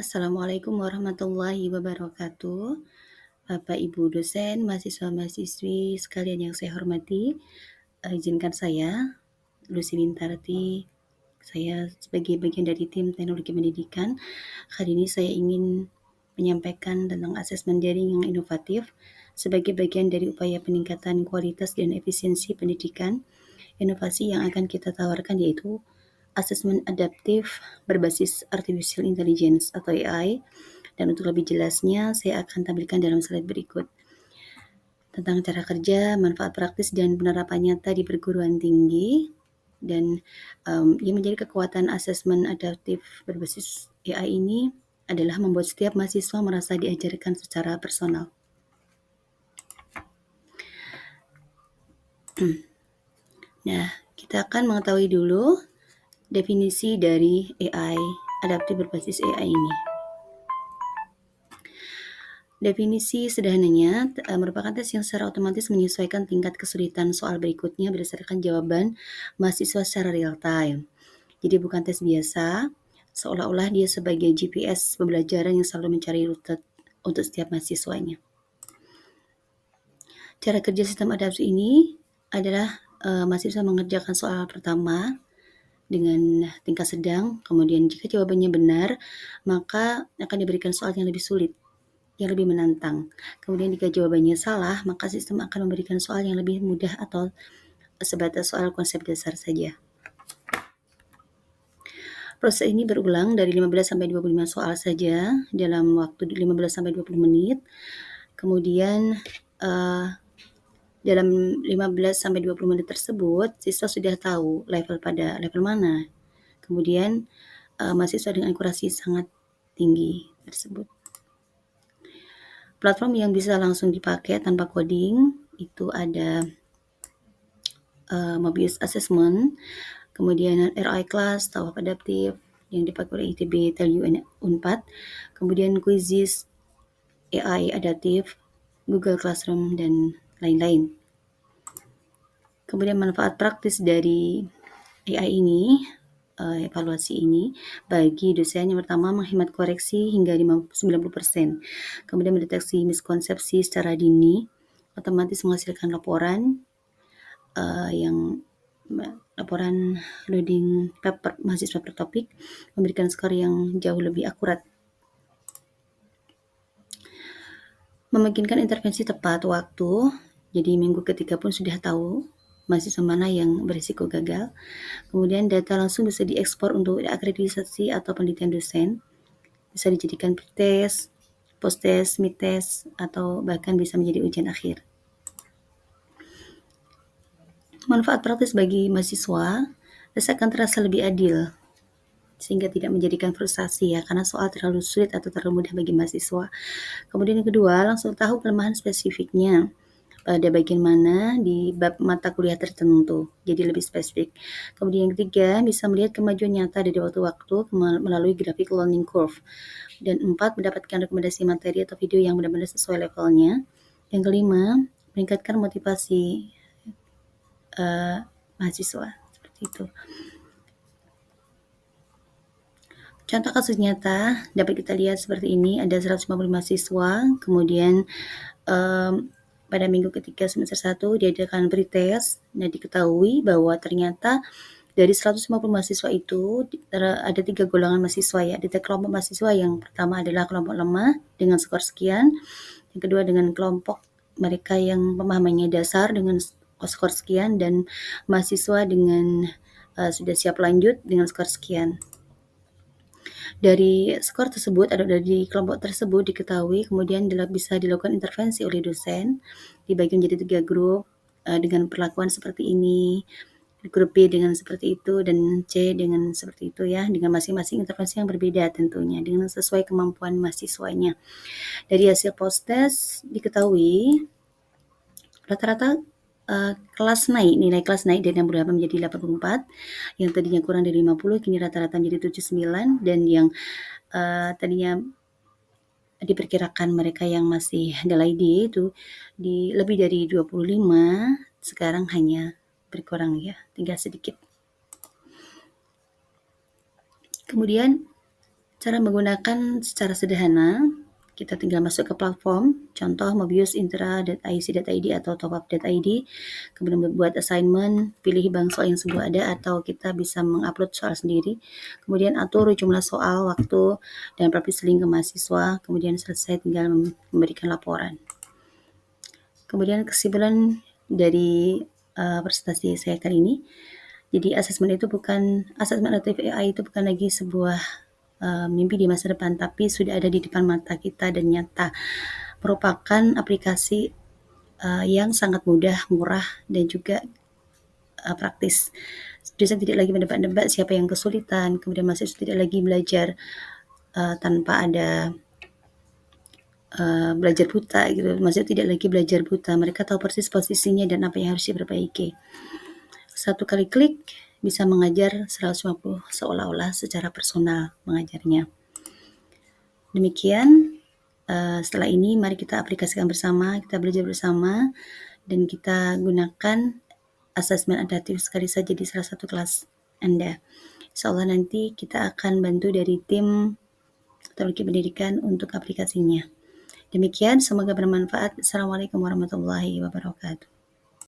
Assalamualaikum warahmatullahi wabarakatuh. Bapak, Ibu dosen, mahasiswa-mahasiswi sekalian yang saya hormati, izinkan saya, Lucy Wintarti, saya sebagai bagian dari tim teknologi pendidikan. Hari ini saya ingin menyampaikan tentang asesmen daring yang inovatif sebagai bagian dari upaya peningkatan kualitas dan efisiensi pendidikan. Inovasi yang akan kita tawarkan yaitu asesmen adaptif berbasis artificial intelligence atau AI. Dan untuk lebih jelasnya, saya akan tampilkan dalam slide berikut tentang cara kerja, manfaat praktis, dan penerapan nyata di perguruan tinggi. Dan yang menjadi kekuatan asesmen adaptif berbasis AI ini adalah membuat setiap mahasiswa merasa diajarkan secara personal. Nah, kita akan mengetahui dulu definisi dari AI, adaptif berbasis AI ini. Definisi sederhananya merupakan tes yang secara otomatis menyesuaikan tingkat kesulitan soal berikutnya berdasarkan jawaban mahasiswa secara real time. Jadi bukan tes biasa, seolah-olah dia sebagai GPS pembelajaran yang selalu mencari rute untuk setiap mahasiswanya. Cara kerja sistem adaptif ini adalah mahasiswa mengerjakan soal pertama dengan tingkat sedang, kemudian jika jawabannya benar, maka akan diberikan soal yang lebih sulit, yang lebih menantang. Kemudian jika jawabannya salah, maka sistem akan memberikan soal yang lebih mudah atau sebatas soal konsep dasar saja. Proses ini berulang dari 15 sampai 25 soal saja dalam waktu 15 sampai 20 menit. Kemudian dalam 15 sampai 20 menit tersebut, siswa sudah tahu level mana. Kemudian mahasiswa dengan akurasi sangat tinggi tersebut. Platform yang bisa langsung dipakai tanpa coding itu ada Mobius Assessment, kemudian RI Class, Tahap Adaptif yang dipakai oleh ITB, TELU, Unpad, kemudian Quizzes, AI Adaptif, Google Classroom, dan lain-lain. Kemudian manfaat praktis dari AI ini, evaluasi ini bagi dosen yang pertama menghemat koreksi hingga 90%, kemudian mendeteksi miskonsepsi secara dini, otomatis menghasilkan laporan laporan loading paper mahasiswa per topik, memberikan skor yang jauh lebih akurat. Memungkinkan intervensi tepat waktu, jadi minggu ketiga pun sudah tahu mahasiswa mana yang berisiko gagal. Kemudian data langsung bisa diekspor untuk akreditasi atau penelitian dosen, bisa dijadikan pretest, post-test, mid-test, atau bahkan bisa menjadi ujian akhir. Manfaat praktis bagi mahasiswa, tes akan terasa lebih adil, sehingga tidak menjadikan frustasi ya, karena soal terlalu sulit atau terlalu mudah bagi mahasiswa. Kemudian yang kedua, langsung tahu kelemahan spesifiknya pada bagian mana di bab mata kuliah tertentu, jadi lebih spesifik. Kemudian yang ketiga, bisa melihat kemajuan nyata dari waktu-waktu melalui grafik learning curve. Dan 4, mendapatkan rekomendasi materi atau video yang benar-benar sesuai levelnya. Yang kelima, meningkatkan motivasi mahasiswa, seperti itu. Contoh kasus nyata dapat kita lihat seperti ini, ada 150 mahasiswa, kemudian pada minggu ketiga semester 1 diadakan pretest. Nah, diketahui bahwa ternyata dari 150 mahasiswa itu ada 3 golongan mahasiswa ya. Ada kelompok mahasiswa yang pertama adalah kelompok lemah dengan skor sekian, yang kedua dengan kelompok mereka yang pemahamannya dasar dengan skor sekian, dan mahasiswa dengan sudah siap lanjut dengan skor sekian. Dari skor tersebut atau dari kelompok tersebut diketahui kemudian bisa dilakukan intervensi oleh dosen, dibagi menjadi 3 grup dengan perlakuan seperti ini, grup B dengan seperti itu, dan C dengan seperti itu ya, dengan masing-masing intervensi yang berbeda tentunya, dengan sesuai kemampuan mahasiswanya. Dari hasil post-test diketahui rata-rata nilai kelas naik dari 68 menjadi 84, yang tadinya kurang dari 50 kini rata-rata menjadi 79, dan yang tadinya diperkirakan mereka yang masih nilai D itu di lebih dari 25, sekarang hanya berkurang ya, tinggal sedikit. Kemudian Cara menggunakan secara sederhana, kita tinggal masuk ke platform, contoh Mobius Intra.ic.id atau topup.id, kemudian buat assignment, pilih bank soal yang sudah ada atau kita bisa mengupload soal sendiri, kemudian atur jumlah soal, waktu, dan publish link ke mahasiswa, kemudian selesai tinggal memberikan laporan. Kemudian kesimpulan dari presentasi saya kali ini, jadi asesmen relatif AI itu bukan lagi sebuah mimpi di masa depan, tapi sudah ada di depan mata kita dan nyata. Merupakan aplikasi yang sangat mudah, murah, dan juga praktis. Dosen tidak lagi mendebat-debat siapa yang kesulitan, kemudian mahasiswa tidak lagi belajar tanpa ada belajar buta gitu. Maksudnya tidak lagi belajar buta, mereka tahu persis posisinya dan apa yang harus diperbaiki. Satu kali klik bisa mengajar 150 seolah-olah secara personal mengajarnya. Demikian, setelah ini mari kita aplikasikan bersama, kita belajar bersama, dan kita gunakan asesmen adaptif sekali saja di salah satu kelas Anda. Insyaallah nanti kita akan bantu dari tim teknologi pendidikan untuk aplikasinya. Demikian, semoga bermanfaat. Assalamualaikum warahmatullahi wabarakatuh.